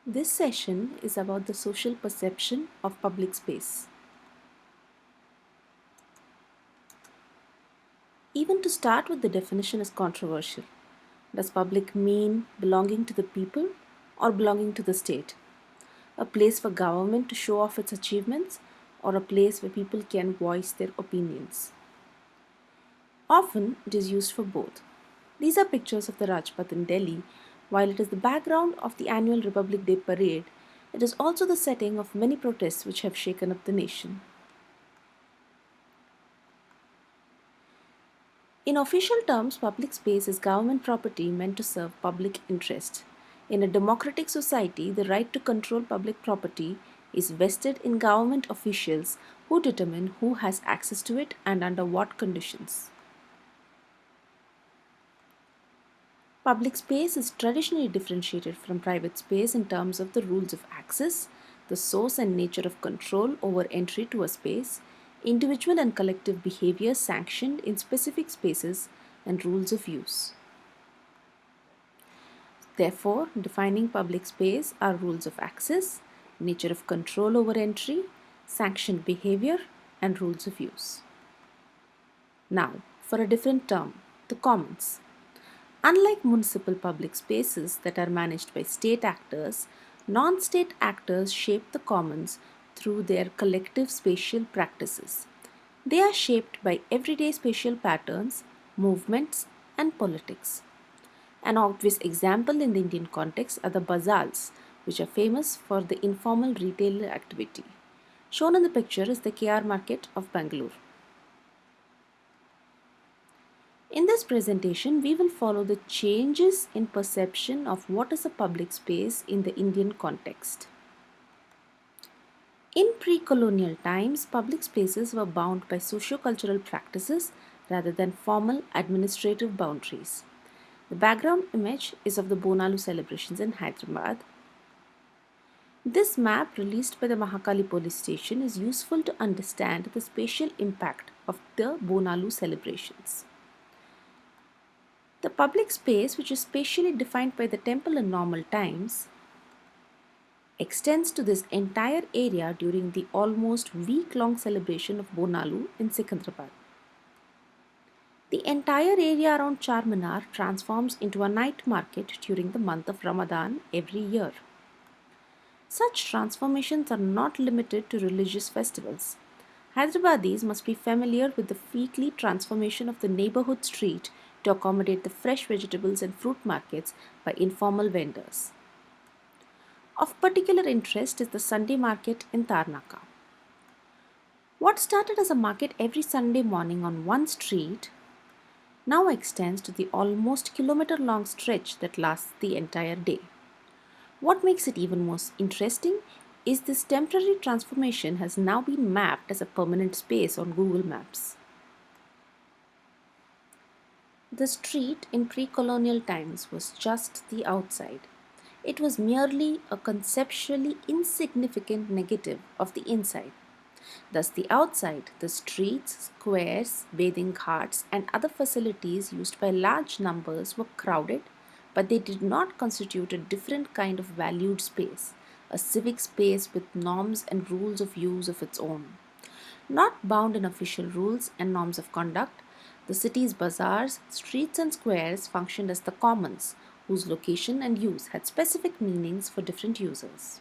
This session is about the social perception of public space. Even to start with, the definition is controversial. Does public mean belonging to the people or belonging to the state? A place for government to show off its achievements or a place where people can voice their opinions? Often it is used for both. These are pictures of the Rajpath in Delhi. While it is the background of the annual Republic Day parade, it is also the setting of many protests which have shaken up the nation. In official terms, public space is government property meant to serve public interest. In a democratic society, the right to control public property is vested in government officials who determine who has access to it and under what conditions. Public space is traditionally differentiated from private space in terms of the rules of access, the source and nature of control over entry to a space, individual and collective behavior sanctioned in specific spaces, and rules of use. Therefore, defining public space are rules of access, nature of control over entry, sanctioned behavior, and rules of use. Now, for a different term, the commons. Unlike municipal public spaces that are managed by state actors, non state actors shape the commons through their collective spatial practices. They are shaped by everyday spatial patterns, movements, and politics. An obvious example in the Indian context are the bazaars, which are famous for the informal retail activity. Shown in the picture is the KR market of Bangalore. In this presentation, we will follow the changes in perception of what is a public space in the Indian context. In pre-colonial times, public spaces were bound by socio-cultural practices rather than formal administrative boundaries. The background image is of the Bonalu celebrations in Hyderabad. This map released by the Mahakali police station is useful to understand the spatial impact of the Bonalu celebrations. The public space, which is spatially defined by the temple in normal times, extends to this entire area during the almost week-long celebration of Bonalu in Secunderabad. The entire area around Charminar transforms into a night market during the month of Ramadan every year. Such transformations are not limited to religious festivals. Hyderabadis must be familiar with the weekly transformation of the neighborhood street to accommodate the fresh vegetables and fruit markets by informal vendors. Of particular interest is the Sunday market in Tarnaka. What started as a market every Sunday morning on one street now extends to the almost kilometer-long stretch that lasts the entire day. What makes it even more interesting is this temporary transformation has now been mapped as a permanent space on Google Maps. The street in pre-colonial times was just the outside. It was merely a conceptually insignificant negative of the inside. Thus, the outside, the streets, squares, bathing ghats, and other facilities used by large numbers were crowded, but they did not constitute a different kind of valued space, a civic space with norms and rules of use of its own. Not bound in official rules and norms of conduct, the city's bazaars, streets, and squares functioned as the commons, whose location and use had specific meanings for different users.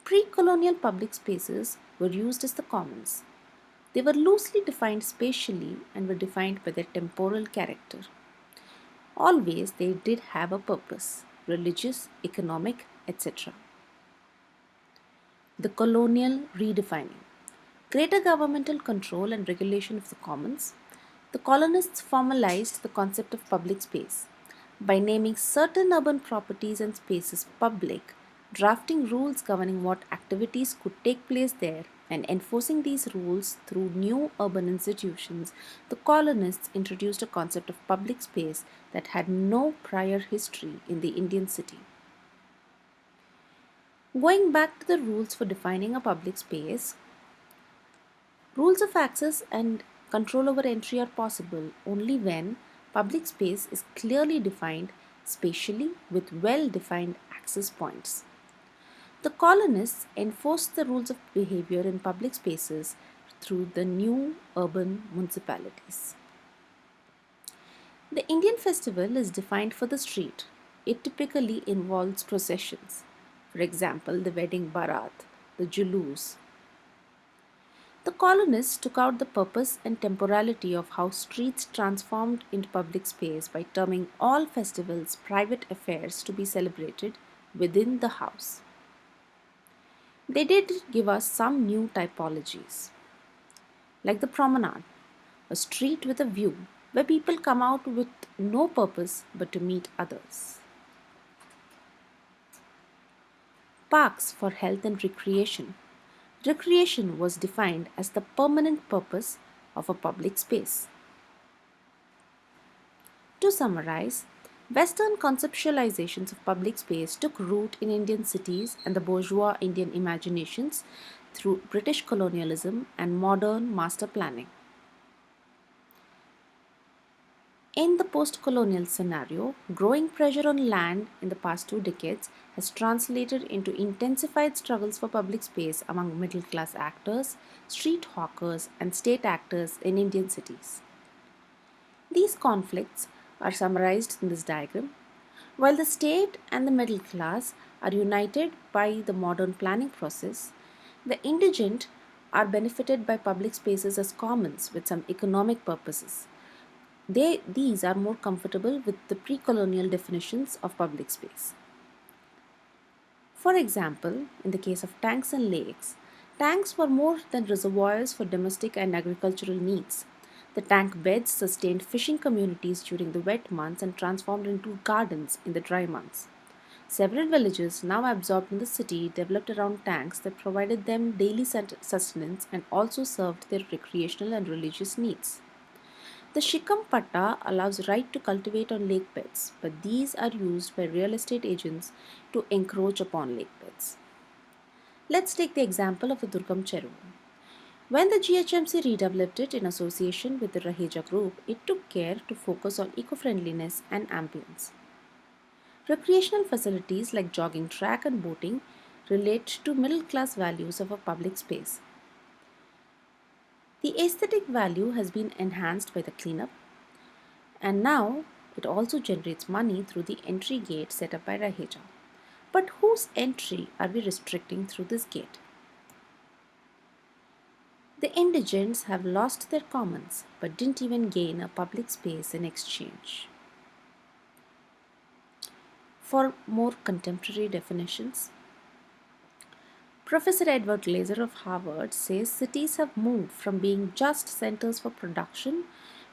Pre-colonial public spaces were used as the commons. They were loosely defined spatially and were defined by their temporal character. Always they did have a purpose, religious, economic, etc. The colonial redefining. Greater governmental control and regulation of the commons. The colonists formalized the concept of public space by naming certain urban properties and spaces public, drafting rules governing what activities could take place there, and enforcing these rules through new urban institutions. The colonists introduced a concept of public space that had no prior history in the Indian city. Going back to the rules for defining a public space, rules of access and control over entry are possible only when public space is clearly defined, spatially with well defined access points. The colonists enforced the rules of behavior in public spaces through the new urban municipalities. The Indian festival is defined for the street. It typically involves processions. For example, the wedding barat, the julus. The colonists took out the purpose and temporality of how streets transformed into public space by terming all festivals private affairs to be celebrated within the house. They did give us some new typologies, like the promenade, a street with a view where people come out with no purpose but to meet others. Parks for health and recreation. Recreation was defined as the permanent purpose of a public space. To summarize, Western conceptualizations of public space took root in Indian cities and the bourgeois Indian imaginations through British colonialism and modern master planning. In the post colonial scenario, growing pressure on land in the past 2 decades has translated into intensified struggles for public space among middle class actors, street hawkers, and state actors in Indian cities. These conflicts are summarized in this diagram. While the state and the middle class are united by the modern planning process, the indigent are benefited by public spaces as commons with some economic purposes. These are more comfortable with the pre colonial definitions of public space. For example, in the case of tanks and lakes, tanks were more than reservoirs for domestic and agricultural needs. The tank beds sustained fishing communities during the wet months and transformed into gardens in the dry months. Several villages now absorbed in the city developed around tanks that provided them daily sustenance and also served their recreational and religious needs. The Shikam Patta allows right to cultivate on lake beds, but these are used by real estate agents to encroach upon lake beds. Let's take the example of the Durgam Cheru. When the GHMC redeveloped it in association with the Raheja Group, it took care to focus on eco-friendliness and ambience. Recreational facilities like jogging track and boating relate to middle-class values of a public space. The aesthetic value has been enhanced by the cleanup, and now it also generates money through the entry gate set up by Raheja. But whose entry are we restricting through this gate? The indigents have lost their commons but didn't even gain a public space in exchange. For more contemporary definitions, Professor Edward Glaser of Harvard says cities have moved from being just centers for production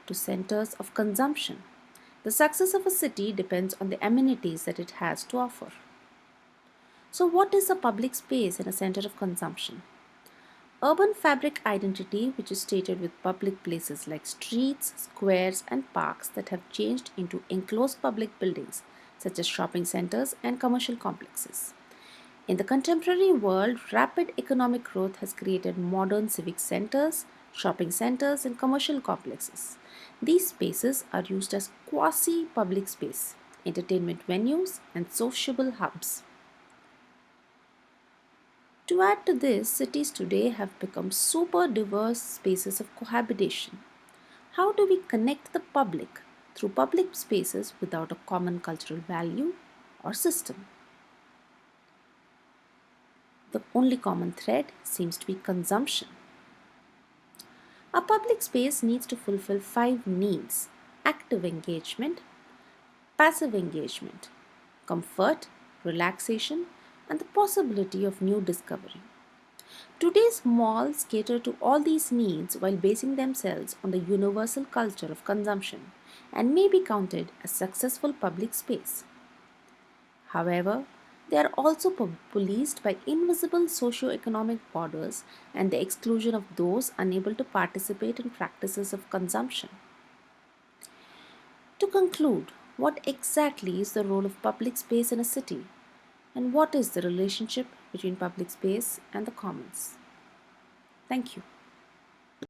to centers of consumption. The success of a city depends on the amenities that it has to offer. So, what is a public space and a center of consumption? Urban fabric identity, which is stated with public places like streets, squares, and parks that have changed into enclosed public buildings such as shopping centers and commercial complexes. In the contemporary world, rapid economic growth has created modern civic centers, shopping centers, and commercial complexes. These spaces are used as quasi public space, entertainment venues, and sociable hubs. To add to this, cities today have become super diverse spaces of cohabitation. How do we connect the public through public spaces without a common cultural value or system? The only common thread seems to be consumption. A public space needs to fulfill 5 needs: active engagement, passive engagement, comfort, relaxation, and the possibility of new discovery. Today's malls cater to all these needs while basing themselves on the universal culture of consumption and may be counted as successful public space. However, they are also policed by invisible socio-economic borders and the exclusion of those unable to participate in practices of consumption. To conclude, what exactly is the role of public space in a city? And what is the relationship between public space and the commons? Thank you.